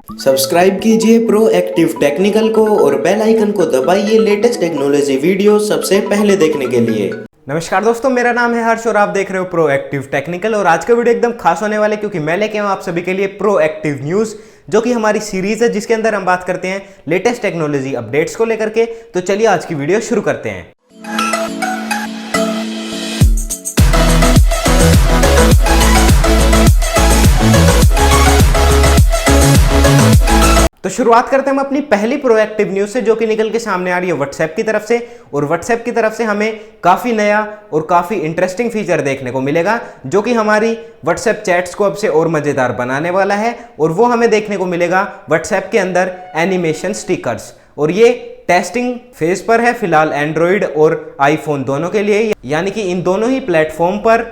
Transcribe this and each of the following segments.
Subscribe कीजिए pro active technical को और बेल आइकन को दबाइए लेटेस्ट टेक्नोलॉजी वीडियो सबसे पहले देखने के लिए। नमस्कार दोस्तों, मेरा नाम है हर्ष और आप देख रहे हो प्रो एक्टिव टेक्निकल। और आज का वीडियो एकदम खास होने वाला है क्योंकि मैं लेके आऊँ आप सभी के लिए प्रो एक्टिव न्यूज़, जो कि हमारी सीरीज है जिसके अंदर हम बात करते हैं लेटेस्ट टेक्नोलॉजी अपडेट्स को लेकर के। तो चलिए आज की वीडियो शुरू करते हैं। तो शुरुआत करते हैं हम अपनी पहली प्रोएक्टिव न्यूज से, जो कि निकल के सामने आ रही है व्हाट्सएप की तरफ से। और व्हाट्सएप की तरफ से हमें काफी नया और काफी इंटरेस्टिंग फीचर देखने को मिलेगा, जो कि हमारी व्हाट्सएप चैट्स को अब से और मजेदार बनाने वाला है। और वो हमें देखने को मिलेगा व्हाट्सएप के अंदर एनिमेशन स्टिकर्स। और ये टेस्टिंग फेज पर है फिलहाल एंड्रॉइड और आईफोन दोनों के लिए, यानी कि इन दोनों ही प्लेटफॉर्म पर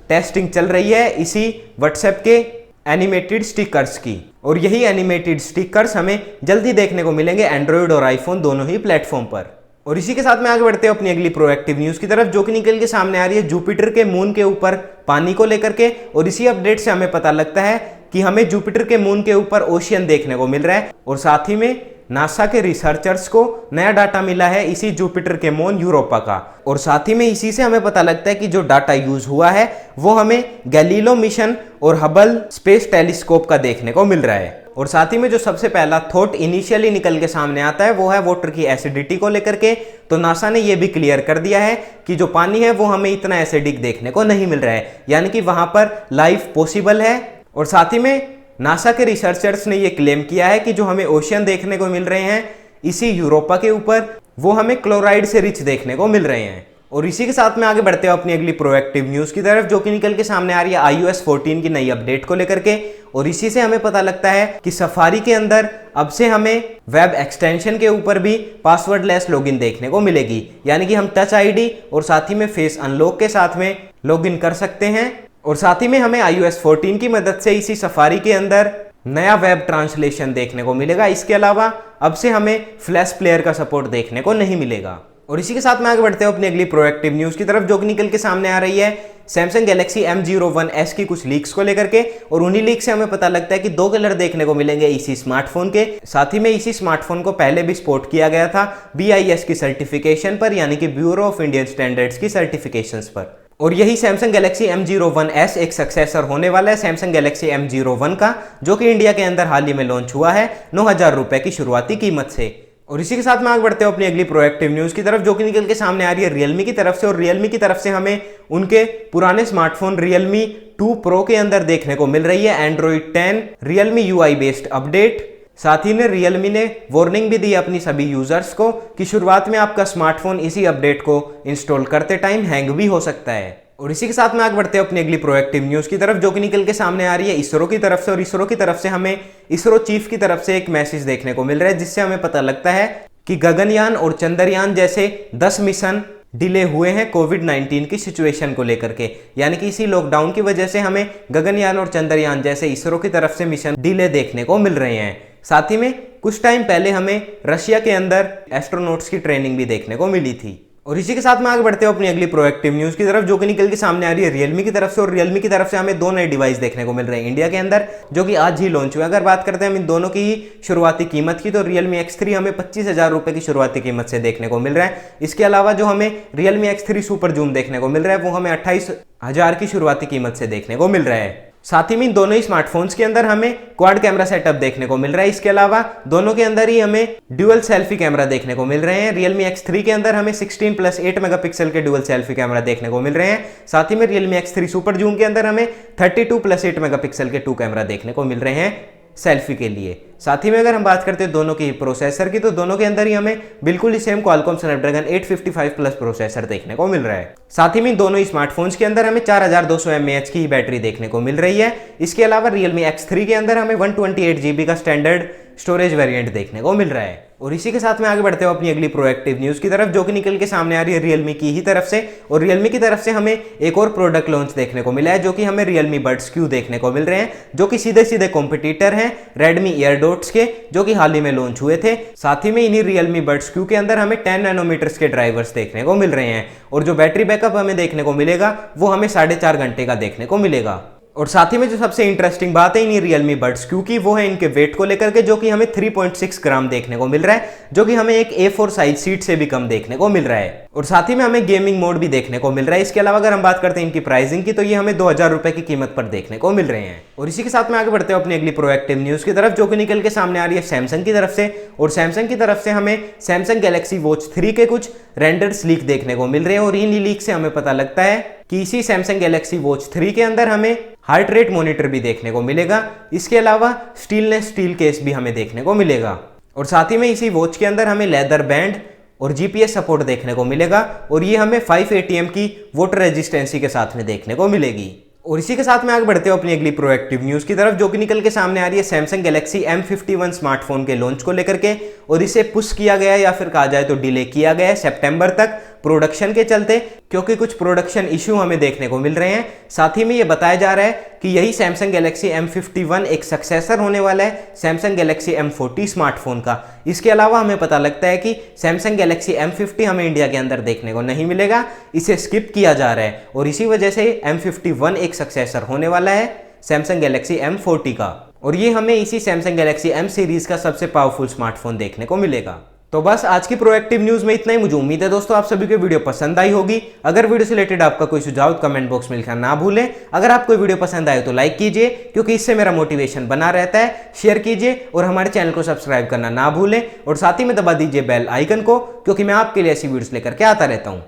टेस्टिंग चल रही है इसी व्हाट्सएप के एनिमेटेड स्टिकर्स की। और यही एनिमेटेड स्टिकर्स हमें जल्दी देखने को मिलेंगे एंड्रॉइड और आईफोन दोनों ही प्लेटफॉर्म पर। और इसी के साथ में आगे बढ़ते हैं अपनी अगली प्रोएक्टिव न्यूज की तरफ, जो कि निकल के सामने आ रही है जुपिटर के मून के ऊपर पानी को लेकर के। और इसी अपडेट से हमें पता लगता है कि हमें जुपिटर के मून के ऊपर ओशियन देखने को मिल रहा है। और साथ ही में नासा के रिसर्चर्स को नया डाटा मिला है इसी जुपिटर के मून यूरोपा का। और साथ ही में इसी से हमें पता लगता है कि जो डाटा यूज हुआ है वो हमें गैलीलो मिशन और हबल स्पेस टेलीस्कोप का देखने को मिल रहा है। और साथ ही में जो सबसे पहला थॉट इनिशियली निकल के सामने आता है वो है वाटर की एसिडिटी को लेकर के। तो नासा ने यह भी क्लियर कर दिया है कि जो पानी है वो हमें इतना एसिडिक देखने को नहीं मिल रहा है, यानी कि वहां पर लाइफ पॉसिबल है। और साथ ही में नासा के रिसर्चर्स ने यह क्लेम किया है कि जो हमें ओशियन देखने को मिल रहे हैं इसी यूरोपा के ऊपर, वो हमें क्लोराइड से रिच देखने को मिल रहे हैं। और इसी के साथ में आगे बढ़ते हैं अपनी अगली प्रोएक्टिव न्यूज की तरफ, जो कि निकल के सामने आ रही है iOS 14 की नई अपडेट को लेकर के। और इसी से हमें पता लगता है कि सफारी के अंदर अब से हमें वेब एक्सटेंशन के ऊपर भी पासवर्डलेस लॉगिन देखने को मिलेगी, यानी कि हम टच आईडी और साथ ही में फेस अनलॉक के साथ में लॉगिन कर सकते हैं। और साथ ही में हमें iOS 14 की मदद से इसी सफारी के अंदर नया वेब ट्रांसलेशन देखने को मिलेगा। इसके अलावा अब से हमें फ्लैश प्लेयर का सपोर्ट देखने को नहीं मिलेगा। और इसी के साथ में आगे बढ़ते हैं अपनी अगली प्रोएक्टिव न्यूज की तरफ, जो कि निकल के सामने आ रही है सैमसंग गैलेक्सी M01s की कुछ लीक्स को लेकर के। और उन्हीं लीक से हमें पता लगता है कि दो कलर देखने को मिलेंगे इसी स्मार्टफोन के। साथ ही में इसी स्मार्टफोन को पहले भी स्पोर्ट किया गया था BIS की सर्टिफिकेशन पर, यानी कि ब्यूरो ऑफ इंडियन स्टैंडर्ड्स की सर्टिफिकेशंस पर। और यही सैमसंग गैलेक्सी M01s एक सक्सेसर होने वाला है सैमसंग गैलेक्सी M01 का, जो कि इंडिया के अंदर हाल ही में लॉन्च हुआ है 9,000 रुपए की शुरुआती कीमत से। और इसी के साथ में आगे बढ़ते हो अपनी अगली प्रोएक्टिव न्यूज की तरफ, जो कि निकल के सामने आ रही है रियलमी की तरफ से। और रियलमी की तरफ से हमें उनके पुराने स्मार्टफोन रियलमी 2 प्रो के अंदर देखने को मिल रही है Android 10 Realme UI based update. साथ ही में रियलमी ने वार्निंग भी दी अपनी सभी यूजर्स को कि शुरुआत में आपका स्मार्टफोन इसी अपडेट को इंस्टॉल करते टाइम हैंग भी हो सकता है। और इसी के साथ में आगे बढ़ते हैं अपनी अगली प्रोएक्टिव न्यूज की तरफ, जो कि निकल के सामने आ रही है इसरो की तरफ से। और इसरो की तरफ से हमें इसरो चीफ की तरफ से एक मैसेज देखने को मिल रहा है, जिससे हमें पता लगता है कि गगनयान और चंद्रयान जैसे 10 मिशन डिले हुए हैं कोविड-19 की सिचुएशन को लेकर के, यानी कि इसी लॉकडाउन की वजह से हमें गगनयान और चंद्रयान जैसे इसरो की तरफ से मिशन डिले देखने को मिल रहे हैं। साथ ही में कुछ टाइम पहले हमें रशिया के अंदर एस्ट्रोनॉट्स की ट्रेनिंग भी देखने को मिली थी। और इसी के साथ में आगे बढ़ते हो अपनी अगली प्रोएक्टिव न्यूज की तरफ, जो कि निकल के सामने आ रही है रियलमी की तरफ से। और रियलमी की तरफ से हमें दो नए डिवाइस देखने को मिल रहे हैं इंडिया के अंदर, जो कि आज ही लॉन्च हुए। अगर बात करते हैं हम इन दोनों की ही शुरुआती कीमत की, तो रियलमी X3 हमें 25,000 रुपए की शुरुआती कीमत से देखने को मिल रहा है। इसके अलावा जो हमें रियलमी X3 सुपर जूम देखने को मिल रहा है वो हमें 28,000 की शुरुआती कीमत से देखने को मिल रहा है। साथ ही में इन दोनों ही स्मार्टफोन्स के अंदर हमें क्वाड कैमरा सेटअप देखने को मिल रहा है। इसके अलावा दोनों के अंदर ही हमें ड्यूअल सेल्फी कैमरा देखने को मिल रहे हैं। रियलमी X3 के अंदर हमें 16+8 मेगापिक्सल के ड्यूअल सेल्फी कैमरा देखने को मिल रहे हैं। साथ ही में रियलमी X3 सुपर जूम के अंदर हमें 32+8 मेगापिक्सल के 2 कैमरा देखने को मिल रहे हैं सेल्फी के लिए। साथ ही में अगर हम बात करते हैं दोनों की प्रोसेसर की, तो दोनों के अंदर ही हमें बिल्कुल ही same Qualcomm Snapdragon 855 plus processor देखने को मिल रहा है। साथ ही में दोनों ही स्मार्टफोन्स के अंदर हमें 4200 mAh की ही बैटरी देखने को मिल रही है। इसके अलावा रियलमी X3 के अंदर हमें 128 GB का स्टैंडर्ड स्टोरेज वेरिएंट देखने को मिल रहा है। और इसी के साथ में आगे बढ़ते हो अपनी अगली प्रोएक्टिव न्यूज की तरफ, जो कि निकल के सामने आ रही है रियलमी की ही तरफ से। और रियलमी की तरफ से हमें एक और प्रोडक्ट लॉन्च देखने को मिला है, जो कि हमें रियलमी बड्स Q देखने को मिल रहे हैं, जो कि सीधे सीधे कॉम्पिटिटर हैं रेडमी ईयरडॉट्स के, जो कि हाल ही में लॉन्च हुए थे। साथ ही में इन्हीं रियलमी बड्स Q के अंदर हमें 10 नैनोमीटर्स के ड्राइवर्स देखने को मिल रहे हैं। और जो बैटरी बैकअप हमें देखने को मिलेगा वो हमें 4.5 घंटे का देखने को मिलेगा। और साथ ही में जो सबसे इंटरेस्टिंग बात है इन्हीं Realme Buds क्योंकि वो है इनके वेट को लेकर के, जो कि हमें 3.6 ग्राम देखने को मिल रहा है, जो कि हमें एक A4 साइज सीट से भी कम देखने को मिल रहा है। और साथ ही में हमें गेमिंग मोड भी देखने को मिल रहा है। इसके अलावा अगर हम बात करते हैं इनकी प्राइसिंग की, तो ये हमें 2000 रुपए की कीमत पर देखने को मिल रहे हैं। और इसी के साथ में आगे बढ़ते हैं अपनी अगली प्रोएक्टिव न्यूज की तरफ, जो कि निकल के सामने आ रही है सैमसंग की तरफ से। और सैमसंग की तरफ से हमें सैमसंग गैलेक्सी वॉच 3 के कुछ रेंडर्स लीक देखने को मिल रहे हैं। और इन लीक से हमें पता लगता है कि इसी सैमसंग गैलेक्सी वॉच 3 के अंदर हमें हार्ट रेट मॉनिटर भी देखने को मिलेगा। इसके अलावा स्टीलनेस स्टील केस भी हमें देखने को मिलेगा। और साथ ही में इसी वॉच के अंदर हमें लेदर बैंड और जीपीएस सपोर्ट देखने को मिलेगा। और ये हमें 5 ATM की वाटर रेजिस्टेंसी के साथ में देखने को मिलेगी। और इसी के साथ में आगे बढ़ते हो अपनी अगली प्रोएक्टिव न्यूज की तरफ, जो कि निकल के सामने आ रही है सैमसंग गैलेक्सी M51 स्मार्टफोन के लॉन्च को लेकर के। और इसे पुश किया गया या फिर कहा जाए तो डिले किया गया है सितंबर तक प्रोडक्शन के चलते, क्योंकि कुछ प्रोडक्शन इश्यू हमें देखने को मिल रहे हैं। साथ ही में ये बताया जा रहा है कि यही सैमसंग गैलेक्सी M51 एक सक्सेसर होने वाला है सैमसंग गैलेक्सी M40 स्मार्टफोन का। इसके अलावा हमें पता लगता है कि सैमसंग गैलेक्सी M50 हमें इंडिया के अंदर देखने को नहीं मिलेगा, इसे स्किप किया जा रहा है। और इसी वजह से M51 एक सक्सेसर होने वाला है सैमसंग गैलेक्सी M40 का। और ये हमें इसी सैमसंग गैलेक्सी M सीरीज का सबसे पावरफुल स्मार्टफोन देखने को मिलेगा। तो बस आज की प्रोएक्टिव न्यूज में इतना ही। मुझे उम्मीद है दोस्तों आप सभी को वीडियो पसंद आई होगी। अगर वीडियो से रिलेटेड आपका कोई सुझाव कमेंट बॉक्स में लिखना ना भूलें। अगर आपको वीडियो पसंद आए तो लाइक कीजिए, क्योंकि इससे मेरा मोटिवेशन बना रहता है। शेयर कीजिए और हमारे चैनल को सब्सक्राइब करना ना भूलें। और साथ ही में दबा दीजिए बेल आइकन को, क्योंकि मैं आपके लिए ऐसी वीडियोस लेकर के आता रहता हूँ।